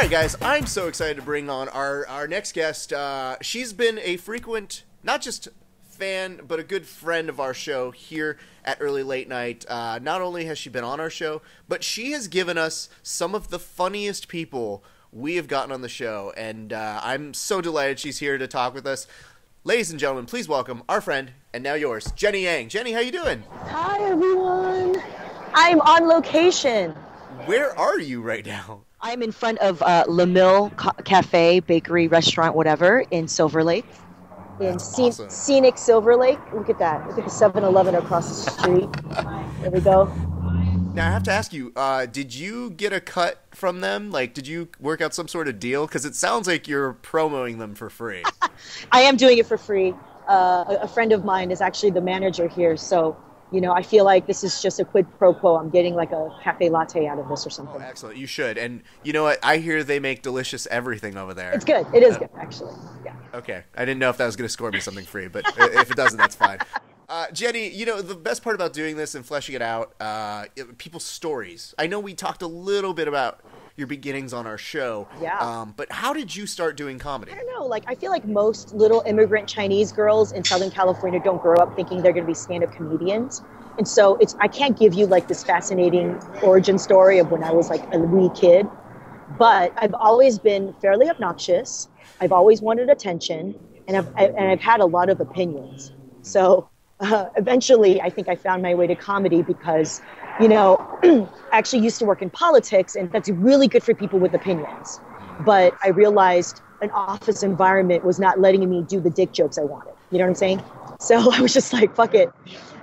right, guys, I'm so excited to bring on our next guest. She's been a frequent, not just fan, but a good friend of our show here at Early Late Night. Not only has she been on our show, but she has given us some of the funniest people we have gotten on the show, and I'm so delighted she's here to talk with us. Ladies and gentlemen, please welcome our friend, and now yours, Jenny Yang. Jenny, how you doing? Hi, everyone. I'm on location. Where are you right now? I'm in front of Le Mill Cafe, bakery, restaurant, whatever, in Silver Lake. Awesome. Scenic Silver Lake. Look at that. Look at the 7-Eleven across the street. There we go. Now, I have to ask you, did you get a cut from them? Like, did you work out some sort of deal? Because it sounds like you're promoting them for free. I am doing it for free. A friend of mine is actually the manager here, so, you know, I feel like this is just a quid pro quo. I'm getting like a cafe latte out of this or something. Oh, excellent. You should. And you know what? I hear they make delicious everything over there. It's good. It is good, actually. Yeah. Okay. I didn't know if that was going to score me something free, but if it doesn't, that's fine. Jenny, you know, the best part about doing this and fleshing it out, people's stories. I know we talked a little bit about your beginnings on our show. Yeah. But how did you start doing comedy? I don't know. Like, I feel like most little immigrant Chinese girls in Southern California don't grow up thinking they're going to be stand-up comedians. And so I can't give you like this fascinating origin story of when I was like a wee kid, but I've always been fairly obnoxious. I've always wanted attention, and I've had a lot of opinions. So eventually I think I found my way to comedy because, you know, I actually used to work in politics, and that's really good for people with opinions. But I realized an office environment was not letting me do the dick jokes I wanted. You know what I'm saying? So I was just like, fuck it.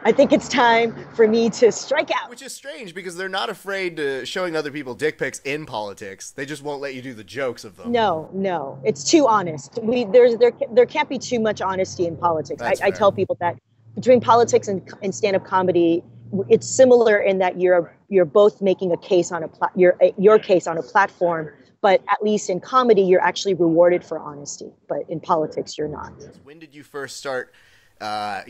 I think it's time for me to strike out. Which is strange because they're not afraid to showing other people dick pics in politics. They just won't let you do the jokes of them. No. It's too honest. There can't be too much honesty in politics. I tell people that between politics and stand-up comedy, it's similar in that you're both making a case on your case on a platform, but at least in comedy you're actually rewarded for honesty. But in politics you're not. When did you first start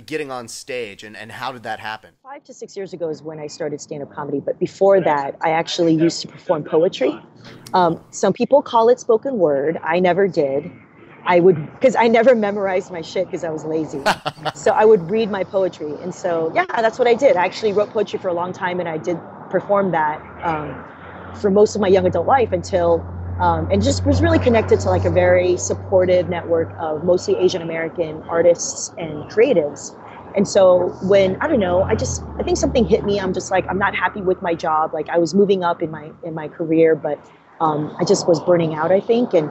getting on stage, and how did that happen? 5 to 6 years ago is when I started stand-up comedy, but before that, I actually used to perform poetry. Some people call it spoken word. I never did. Because I never memorized my shit because I was lazy. So I would read my poetry. And so, yeah, that's what I did. I actually wrote poetry for a long time, and I did perform that for most of my young adult life until and just was really connected to like a very supportive network of mostly Asian American artists and creatives. And so when, I don't know, I think something hit me. I'm just like, I'm not happy with my job. Like I was moving up in my career, but I just was burning out, I think. And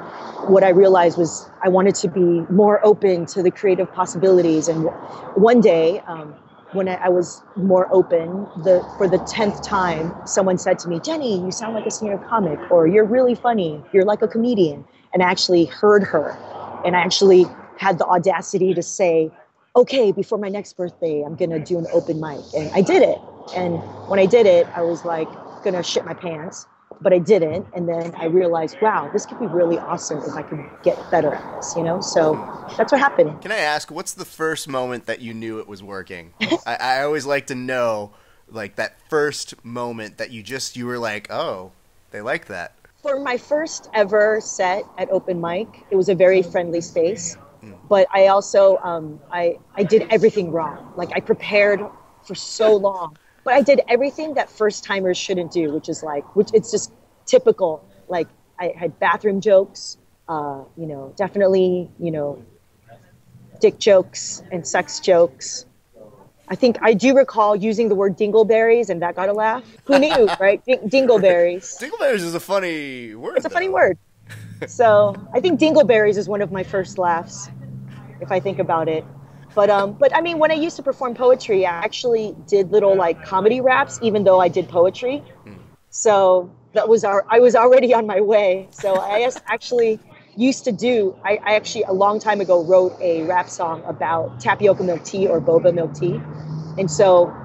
what I realized was I wanted to be more open to the creative possibilities. And one day, when I was more open, for the 10th time, someone said to me, Jenny, you sound like a stand-up comic, or you're really funny, you're like a comedian. And I actually heard her, and I actually had the audacity to say, okay, before my next birthday, I'm gonna do an open mic. And I did it. And when I did it, I was like gonna shit my pants, but I didn't. And then I realized, wow, this could be really awesome if I could get better at this, you know? So that's what happened. Can I ask, what's the first moment that you knew it was working? I always like to know, like, that first moment that you were like, oh, they like that. For my first ever set at open mic, it was a very friendly space. But I also, I did everything wrong. Like, I prepared for so long. But I did everything that first-timers shouldn't do, which it's just typical. Like, I had bathroom jokes, definitely, dick jokes and sex jokes. I think I do recall using the word dingleberries, and that got a laugh. Who knew, right? Dingleberries. Dingleberries is a funny word. It's a funny word. So I think dingleberries is one of my first laughs, if I think about it. But I mean, when I used to perform poetry, I actually did little like comedy raps, even though I did poetry. So I was already on my way. So I actually used to I actually a long time ago wrote a rap song about tapioca milk tea or boba milk tea. And so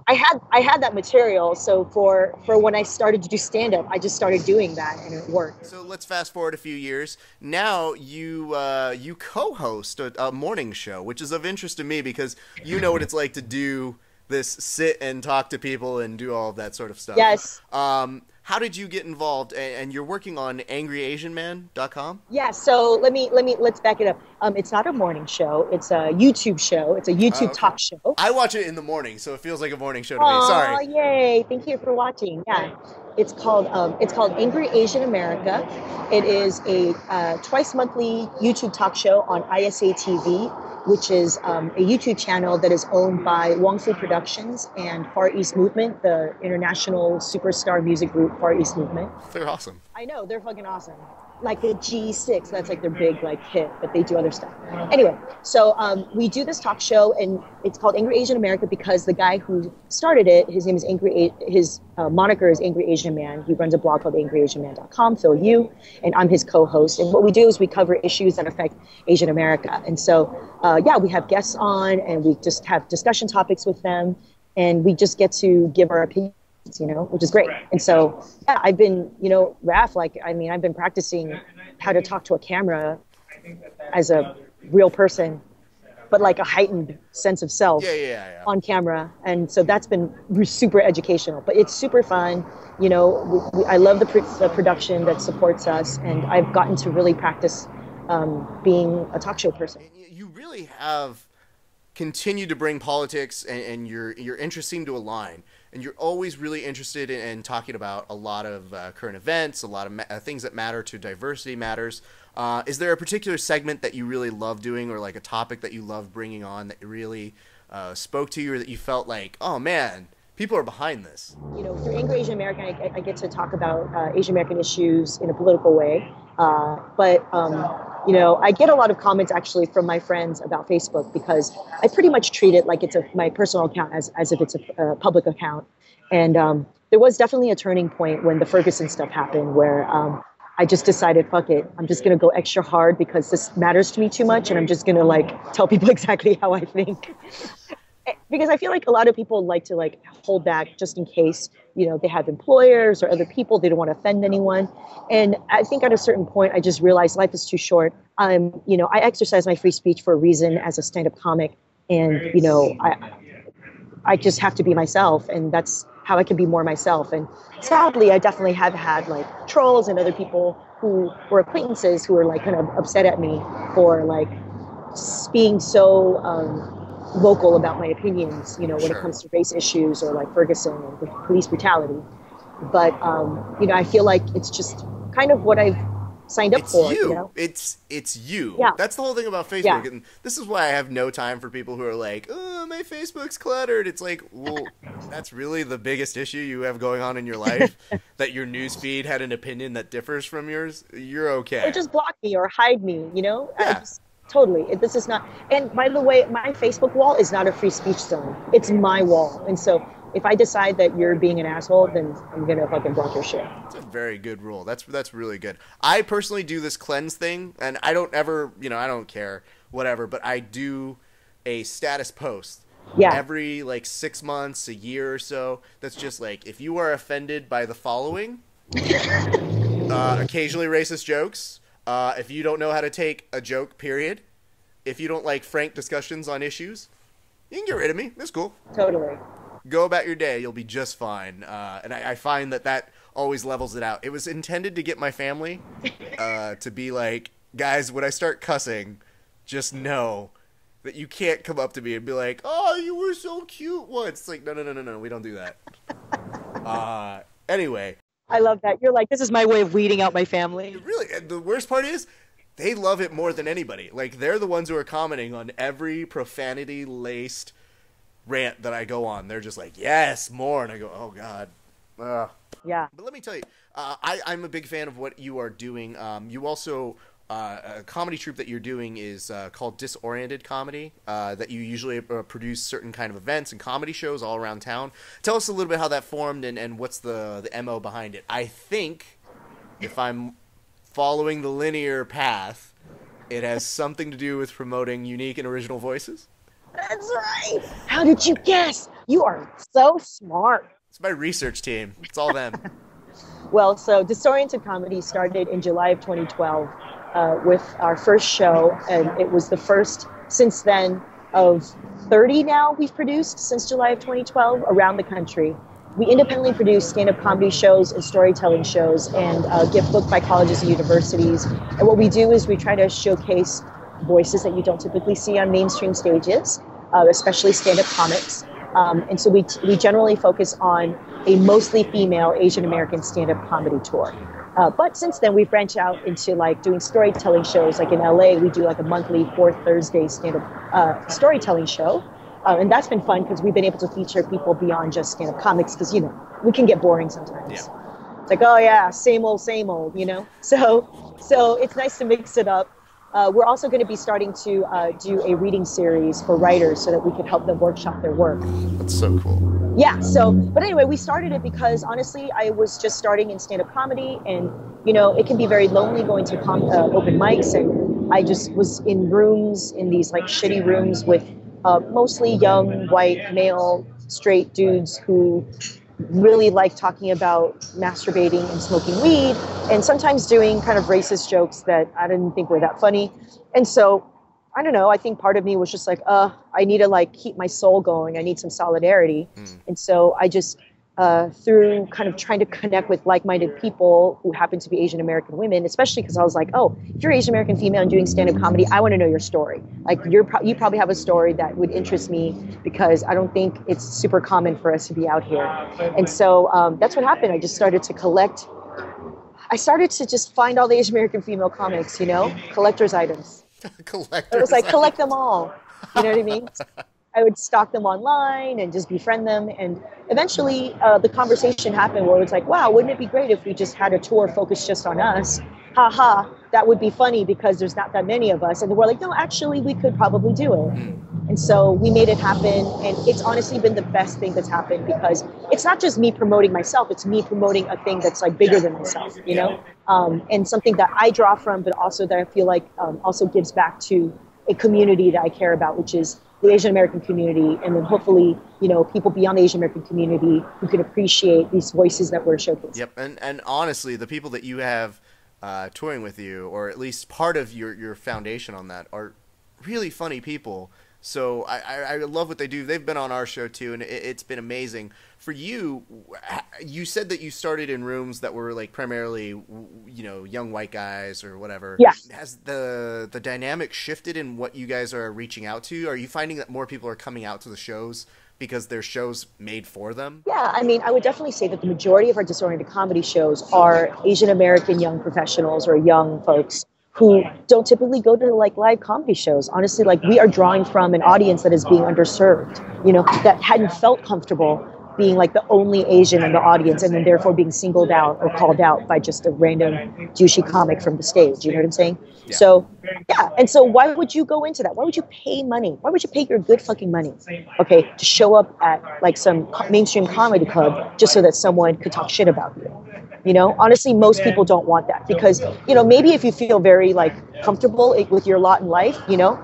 I had that material. So for when I started to do stand-up, I just started doing that, and it worked. So let's fast forward a few years. Now you co-host a morning show, which is of interest to me because you know what it's like to do this sit and talk to people and do all of that sort of stuff. Yes. how did you get involved? And you're working on angryasianman.com? Yeah, so let's back it up. It's not a morning show. It's a YouTube show. It's a YouTube Okay. talk show. I watch it in the morning, so it feels like a morning show to me. Oh, Sorry. yay! Thank you for watching. Yeah, it's called Angry Asian America. It is a twice monthly YouTube talk show on ISA TV, which is a YouTube channel that is owned by Wong Fu Productions and Far East Movement, the international superstar music group Far East Movement. They're awesome. I know, they're fucking awesome. Like the G6, that's like their big like hit, but they do other stuff. Anyway, so we do this talk show, and it's called Angry Asian America because the guy who started it, his name is his moniker is Angry Asian Man. He runs a blog called angryasianman.com, Phil Yu, and I'm his co-host. And what we do is we cover issues that affect Asian America. And so, we have guests on, and we just have discussion topics with them, and we just get to give our opinions, which is great. And so, I've been, Raph, I've been practicing how to talk to a camera as a real person, but like a heightened sense of self on camera. And so that's been super educational, but it's super fun. I love the production that supports us, and I've gotten to really practice being a talk show person. You really have continued to bring politics and your interests seem to align. And you're always really interested in talking about a lot of current events, a lot of things that matter to diversity matters. Is there a particular segment that you really love doing, or like a topic that you love bringing on that really spoke to you, or that you felt like, oh man, people are behind this? Through Angry Asian American, I get to talk about Asian American issues in a political way. But I get a lot of comments actually from my friends about Facebook, because I pretty much treat it like it's my personal account as if it's a public account. And there was definitely a turning point when the Ferguson stuff happened, where I just decided, fuck it, I'm just going to go extra hard because this matters to me too much, and I'm just going to tell people exactly how I think. Because I feel like a lot of people like to hold back just in case, they have employers or other people, they don't want to offend anyone. And I think at a certain point, I just realized life is too short. I exercise my free speech for a reason as a stand-up comic. And, I just have to be myself, and that's how I can be more myself. And sadly, I definitely have had trolls and other people who were acquaintances who were kind of upset at me for being so vocal about my opinions, when it comes to race issues or Ferguson and police brutality. But, I feel like it's just kind of what I've signed up for. It's you. Yeah. That's the whole thing about Facebook. Yeah. And this is why I have no time for people who are like, oh, my Facebook's cluttered. It's like, well, that's really the biggest issue you have going on in your life, that your news feed had an opinion that differs from yours. You're okay. Or just block me or hide me, Yeah. Totally. This is not, and by the way, my Facebook wall is not a free speech zone. It's my wall. And so if I decide that you're being an asshole, then I'm going to fucking block your shit. That's a very good rule. That's really good. I personally do this cleanse thing, and I don't ever, I don't care, whatever, but I do a status post. Yeah. Every 6 months, a year or so. That's just if you are offended by the following, occasionally racist jokes, if you don't know how to take a joke, period, if you don't like frank discussions on issues, you can get rid of me. It's cool. Totally. Go about your day. You'll be just fine. And I find that always levels it out. It was intended to get my family to be like, guys, when I start cussing, just know that you can't come up to me and be like, oh, you were so cute once. It's like, no, we don't do that. Anyway. I love that. You're like, this is my way of weeding out my family. Really, the worst part is, they love it more than anybody. They're the ones who are commenting on every profanity-laced rant that I go on. They're just like, yes, more. And I go, oh, God. Yeah. But let me tell you, I'm a big fan of what you are doing. You also, a comedy troupe that you're doing is called Disoriented Comedy, that you usually produce certain kind of events and comedy shows all around town. Tell us a little bit how that formed and what's the MO behind it. I think, if I'm following the linear path, it has something to do with promoting unique and original voices. That's right. How did you guess? You are so smart. It's my research team. It's all them. Well, so Disoriented Comedy started in July of 2012 with our first show, and it was the first since then of 30 now we've produced since July of 2012 around the country. we independently produce stand-up comedy shows and storytelling shows, and get booked by colleges and universities. And what we do is we try to showcase voices that you don't typically see on mainstream stages, especially stand-up comics. And so we generally focus on a mostly female Asian American stand-up comedy tour. But since then, we've branched out into like doing storytelling shows. Like in LA, we do like a monthly fourth Thursday stand-up storytelling show. And that's been fun because we've been able to feature people beyond just stand-up comics because, you know, we can get boring sometimes. Yeah. It's like, oh yeah, same old, you know? So it's nice to mix it up. We're also going to be starting to do a reading series for writers so that we can help them workshop their work. That's so cool. Yeah, but anyway, we started it because honestly, I was just starting in stand-up comedy, and, you know, it can be very lonely going to open mics, and I just was in rooms, in these like shitty rooms with mostly young, white, male, straight dudes who really like talking about masturbating and smoking weed, and sometimes doing kind of racist jokes that I didn't think were that funny. And so, I don't know, I think part of me was just like, I need to like keep my soul going. I need some solidarity. And so I just, through kind of trying to connect with like-minded people who happen to be Asian American women, especially because I was like, oh, if you're Asian American female and doing stand-up comedy, I want to know your story. Like you probably have a story that would interest me because I don't think it's super common for us to be out here. And so that's what happened. I just started to collect. I started to just find all the Asian American female comics, you know, collector's items. It was like, collect them all. You know what I mean? I would stalk them online and just befriend them. And eventually the conversation happened where it was like, wow, wouldn't it be great if we just had a tour focused just on us? Ha, that would be funny because there's not that many of us. And we're like, no, actually, we could probably do it. And so we made it happen. And it's honestly been the best thing that's happened because it's not just me promoting myself. It's me promoting a thing that's like bigger than myself, you know, and something that I draw from, but also that I feel like also gives back to a community that I care about, which is the Asian American community, and then hopefully, you know, people beyond the Asian American community who can appreciate these voices that we're showcasing. Yep, and honestly, the people that you have touring with you, or at least part of your foundation on that, are really funny people. So I love what they do. They've been on our show too, and it's been amazing. For you, you said that you started in rooms that were like primarily, you know, young white guys or whatever. Yeah. Has the dynamic shifted in what you guys are reaching out to? Are you finding that more people are coming out to the shows because they're shows made for them? Yeah, I mean, I would definitely say that the majority of our disoriented comedy shows are Asian American young professionals or young folks who don't typically go to like live comedy shows. Honestly, like we are drawing from an audience that is being underserved, you know, that hadn't felt comfortable being like the only Asian in the audience and then therefore being singled out or called out by just a random douchey comic from the stage. You know what I'm saying? Yeah. So, yeah. And so why would you go into that? Why would you pay money? Why would you pay your good fucking money, okay, to show up at like some mainstream comedy club just so that someone could talk shit about you? You know, honestly, most people don't want that because, you know, maybe if you feel very like comfortable with your lot in life, you know,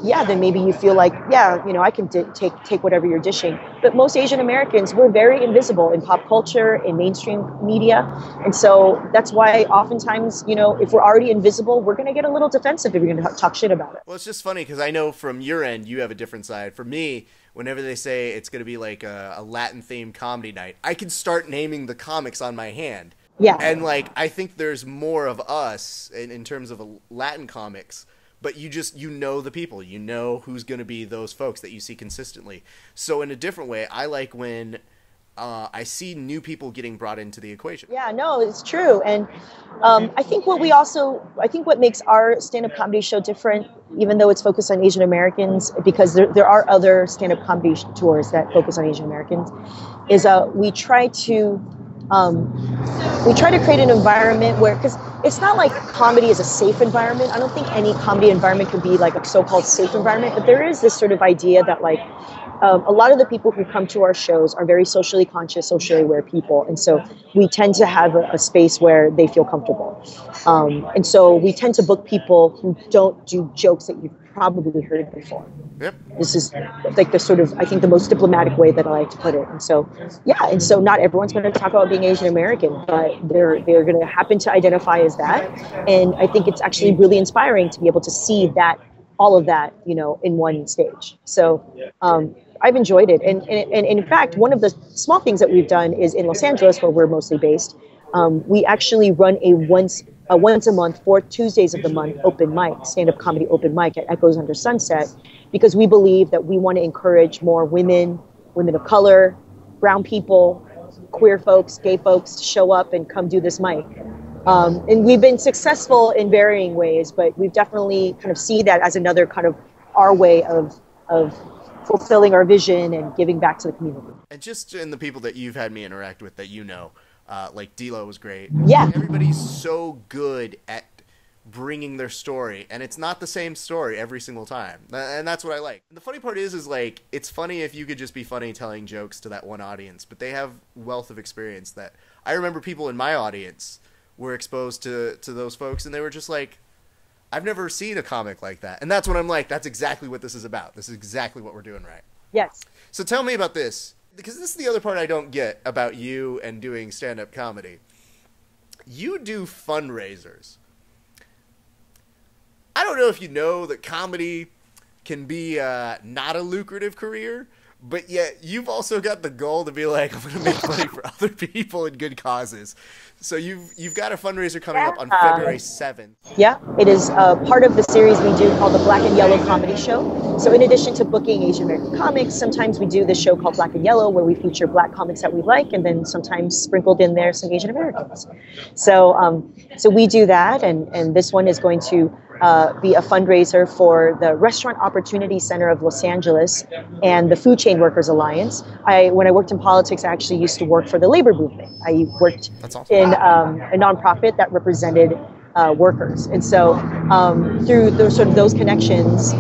yeah, then maybe you feel like, yeah, you know, I can take whatever you're dishing. But most Asian Americans, we're very invisible in pop culture, in mainstream media. And so that's why oftentimes, you know, if we're already invisible, we're going to get a little defensive if you're going to talk shit about it. Well, it's just funny because I know from your end, you have a different side. For me, whenever they say it's going to be like a Latin-themed comedy night, I can start naming the comics on my hand. Yeah. And, like, I think there's more of us in terms of Latin comics, but you know the people. You know who's going to be those folks that you see consistently. So in a different way, I like when I see new people getting brought into the equation. Yeah, no, it's true. And I think what makes our stand-up comedy show different, even though it's focused on Asian Americans, because there are other stand-up comedy tours that focus on Asian Americans, is we try to create an environment where, because it's not like comedy is a safe environment. I don't think any comedy environment could be like a so-called safe environment, but there is this sort of idea that like a lot of the people who come to our shows are very socially conscious, socially aware people. And so we tend to have a space where they feel comfortable. And so we tend to book people who don't do jokes that you've probably heard before. Yep. This is like the sort of, I think, the most diplomatic way that I like to put it. And so, yeah, and so not everyone's going to talk about being Asian American, but they're going to happen to identify as that. And I think it's actually really inspiring to be able to see that, all of that, you know, in one stage. So I've enjoyed it. And in fact, one of the small things that we've done is in Los Angeles, where we're mostly based, we actually run a once a month, 4 Tuesdays of the month open mic, stand-up comedy open mic at Echoes Under Sunset, because we believe that we want to encourage more women of color, brown people, queer folks, gay folks to show up and come do this mic. And we've been successful in varying ways, but we've definitely kind of see that as another kind of our way of fulfilling our vision and giving back to the community. And just in the people that you've had me interact with that you know, like D-Lo was great. Yeah. Everybody's so good at bringing their story, and it's not the same story every single time, and that's what I like. And the funny part is like, it's funny if you could just be funny telling jokes to that one audience, but they have wealth of experience that I remember people in my audience were exposed to those folks, and they were just like, I've never seen a comic like that. And that's when I'm like, that's exactly what this is about. This is exactly what we're doing right. Yes. So tell me about this, because this is the other part I don't get about you and doing stand-up comedy. You do fundraisers. I don't know if you know that comedy can be not a lucrative career, but yet you've also got the goal to be like, I'm going to make money for other people and good causes. So you've got a fundraiser coming up on February 7th. Yeah, it is part of the series we do called the Black and Yellow Comedy Show. So in addition to booking Asian American comics, sometimes we do this show called Black and Yellow, where we feature Black comics that we like, and then sometimes sprinkled in there some Asian Americans. So so we do that, and this one is going to be a fundraiser for the Restaurant Opportunity Center of Los Angeles and the Food Chain Workers Alliance. When I worked in politics, I actually used to work for the labor movement. I worked in a nonprofit that represented workers. And so through those connections,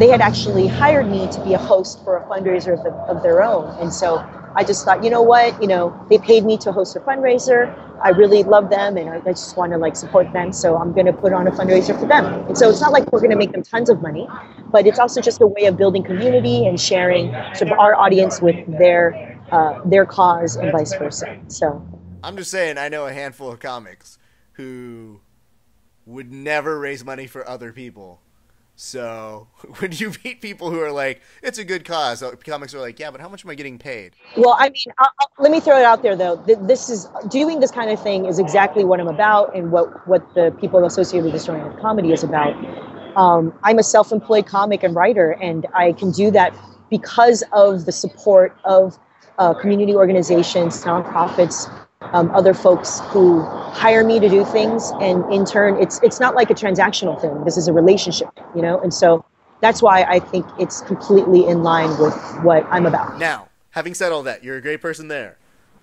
they had actually hired me to be a host for a fundraiser of their own. And so I just thought, you know what, they paid me to host a fundraiser. I really love them, and I just want to support them. So I'm going to put on a fundraiser for them. And so it's not like we're going to make them tons of money, but it's also just a way of building community and sharing sort of our audience with their cause and vice versa. So I'm just saying, I know a handful of comics who would never raise money for other people. So when you meet people who are like, it's a good cause, comics are like, yeah, but how much am I getting paid? Well, I mean, let me throw it out there, though. Doing this kind of thing is exactly what I'm about, and what the people associated with disoriented comedy is about. I'm a self-employed comic and writer, and I can do that because of the support of community organizations, nonprofits, other folks who hire me to do things, and in turn, it's not like a transactional thing. This is a relationship, and so that's why I think it's completely in line with what I'm about. Now, having said all that, you're a great person there.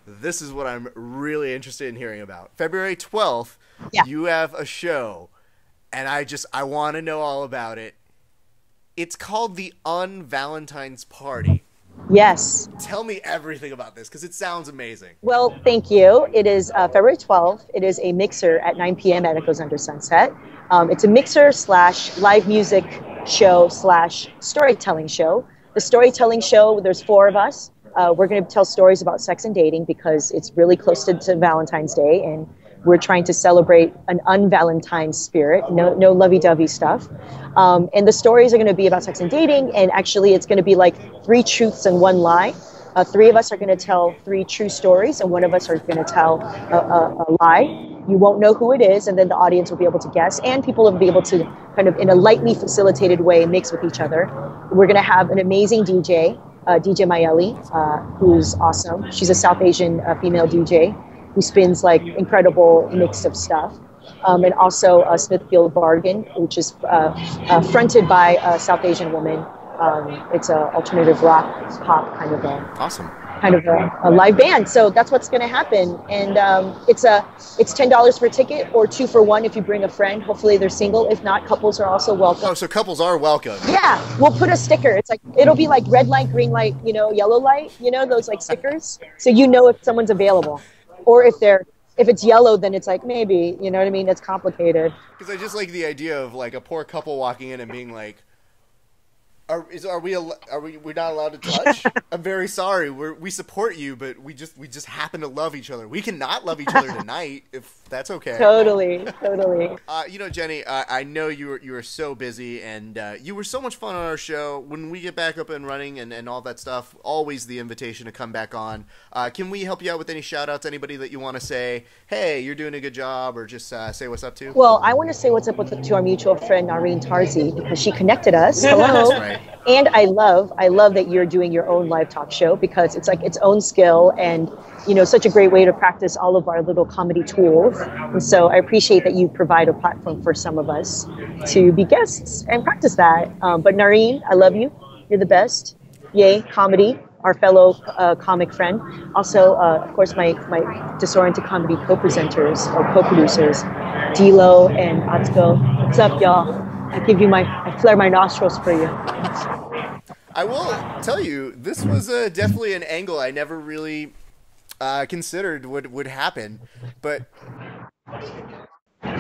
This is what I'm really interested in hearing about. February 12th, You have a show, and I want to know all about it. It's called the Valentines Party. Yes. Tell me everything about this, because it sounds amazing. Well, thank you. It is February 12th. It is a mixer at 9 p.m. at Echoes Under Sunset. It's a mixer / live music show / storytelling show. The storytelling show, there's 4 of us. We're going to tell stories about sex and dating because it's really close to Valentine's Day, and we're trying to celebrate an un-Valentine's spirit, no lovey-dovey stuff. And the stories are going to be about sex and dating, and actually it's going to be like 3 truths and 1 lie. 3 of us are going to tell 3 true stories, and 1 of us are going to tell a lie. You won't know who it is, and then the audience will be able to guess, and people will be able to kind of, in a lightly facilitated way, mix with each other. We're going to have an amazing DJ, DJ Mayeli, who's awesome. She's a South Asian female DJ who spins incredible mix of stuff. And also Smithfield Bargain, which is fronted by a South Asian woman. It's an alternative rock pop kind of a live band. So that's what's going to happen. And it's $10 for a ticket, or 2 for 1 if you bring a friend. Hopefully they're single. If not, couples are also welcome. Oh, so couples are welcome. Yeah, we'll put a sticker. It'll be like red light, green light, yellow light, those stickers. So if someone's available. Or if it's yellow, then it's maybe, you know what I mean? It's complicated. Because I just like the idea of a poor couple walking in and being like, We're not allowed to touch? I'm very sorry. We support you, but we just happen to love each other. We cannot love each other tonight, if that's okay. Totally. Jenny, I know you were so busy, and you were so much fun on our show. When we get back up and running and all that stuff, always the invitation to come back on. Can we help you out with any shout outs? Anybody that you want to say, hey, you're doing a good job, or just say what's up to? Well, I want to say what's up to our mutual friend Noreen Tarzi, because she connected us. Hello. That's right. And I love that you're doing your own live talk show, because it's like its own skill and, such a great way to practice all of our little comedy tools. And so I appreciate that you provide a platform for some of us to be guests and practice that. But Noreen, I love you. You're the best. Yay, comedy, our fellow comic friend. Also, of course, my disoriented comedy co-presenters or co-producers, Dilo and Atsuko. What's up, y'all? I flare my nostrils for you. I will tell you, this was definitely an angle I never really considered would happen, but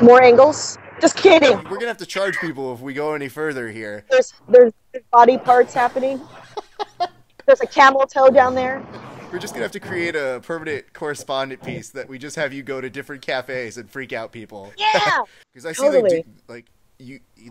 more angles? Just kidding. We're gonna have to charge people if we go any further here. There's body parts happening. There's a camel toe down there. We're just gonna have to create a permanent correspondent piece that we just have you go to different cafes and freak out people. Yeah. Because I see totally.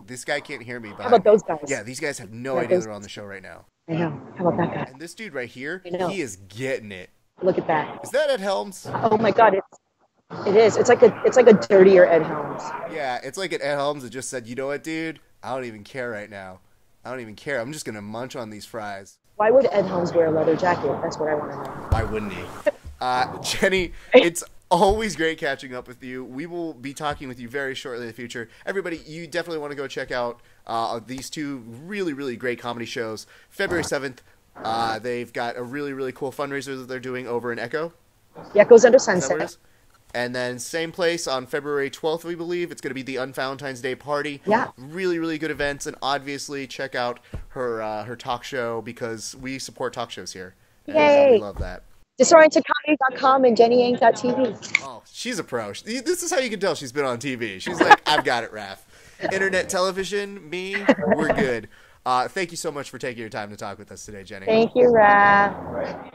this guy can't hear me. How about those guys? Yeah, these guys have no idea they're on the show right now. I know. How about that guy? And this dude right here, he is getting it. Look at that. Is that Ed Helms? Oh my God, it is. It's like a dirtier Ed Helms. Yeah, it's like an Ed Helms that just said, you know what, dude? I don't even care right now. I don't even care. I'm just gonna munch on these fries. Why would Ed Helms wear a leather jacket? That's what I want to know. Why wouldn't he? Jenny, it's always great catching up with you. We will be talking with you very shortly in the future. Everybody, you definitely want to go check out these two really, really great comedy shows. February 7th, they've got a really, really cool fundraiser that they're doing over in Echo. The Echoes Under Sunset. And then same place on February 12th, we believe. It's going to be the Valentines Party. Yeah. Really, really good events. And obviously check out her talk show, because we support talk shows here. Yay. We love that. disorientedcomedy.com and jennyang.tv. Oh, she's a pro. This is how you can tell she's been on TV. She's like, I've got it, Raph. Internet television, me, we're good. Thank you so much for taking your time to talk with us today, Jenny. Thank you, Raph.